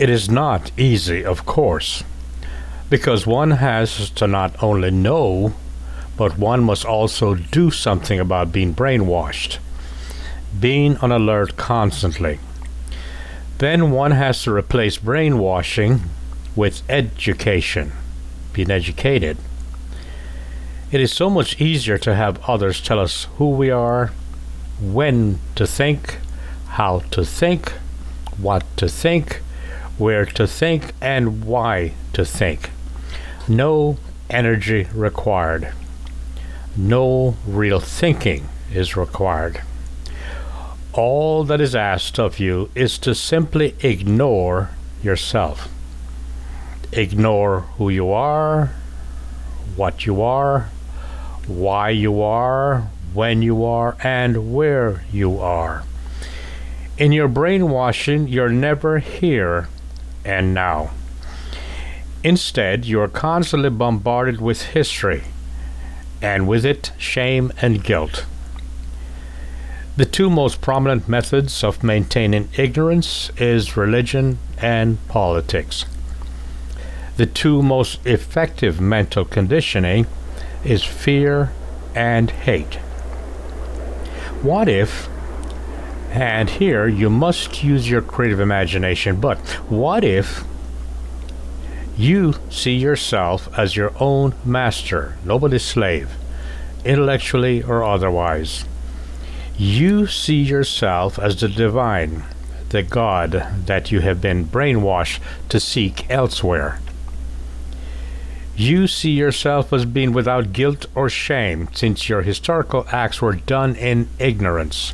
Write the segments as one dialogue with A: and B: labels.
A: It is not easy, of course, because one has to not only know, but one must also do something about being brainwashed, being on alert constantly. Then one has to replace brainwashing with education, being educated. It is so much easier to have others tell us who we are, when to think, how to think, what to think, where to think, and why to think. No energy required. No real thinking is required. All that is asked of you is to simply ignore yourself. Ignore who you are, what you are, why you are, when you are, and where you are. In your brainwashing, you're never here and now. Instead, you are constantly bombarded with history, and with it, shame and guilt. The two most prominent methods of maintaining ignorance is religion and politics. The two most effective mental conditioning is fear and hate. What if, and here you must use your creative imagination, but what if you see yourself as your own master, nobody's slave, intellectually or otherwise? You see yourself as the divine, the God that you have been brainwashed to seek elsewhere. You see yourself as being without guilt or shame, since your historical acts were done in ignorance.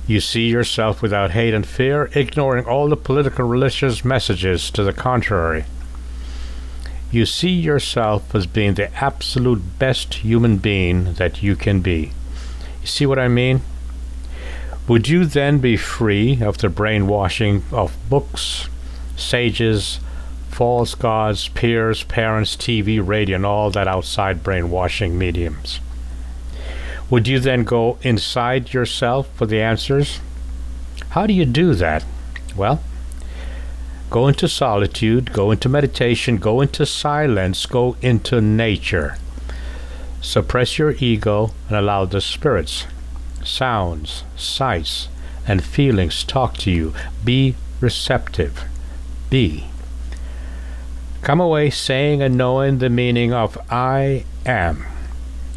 A: You see yourself without hate and fear, ignoring all the political religious messages to the contrary. You see yourself as being the absolute best human being that you can be. You see what I mean? Would you then be free of the brainwashing of books, sages, false gods, peers, parents, TV, radio, and all that outside brainwashing mediums? Would you then go inside yourself for the answers? How do you do that? Well, go into solitude, go into meditation, go into silence, go into nature. Suppress your ego and allow the spirits, sounds, sights, and feelings talk to you. Be receptive. Be. Come away saying and knowing the meaning of I am.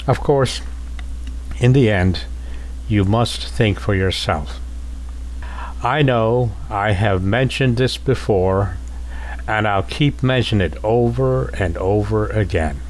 A: Of course, in the end, you must think for yourself. I know I have mentioned this before, and I'll keep mentioning it over and over again.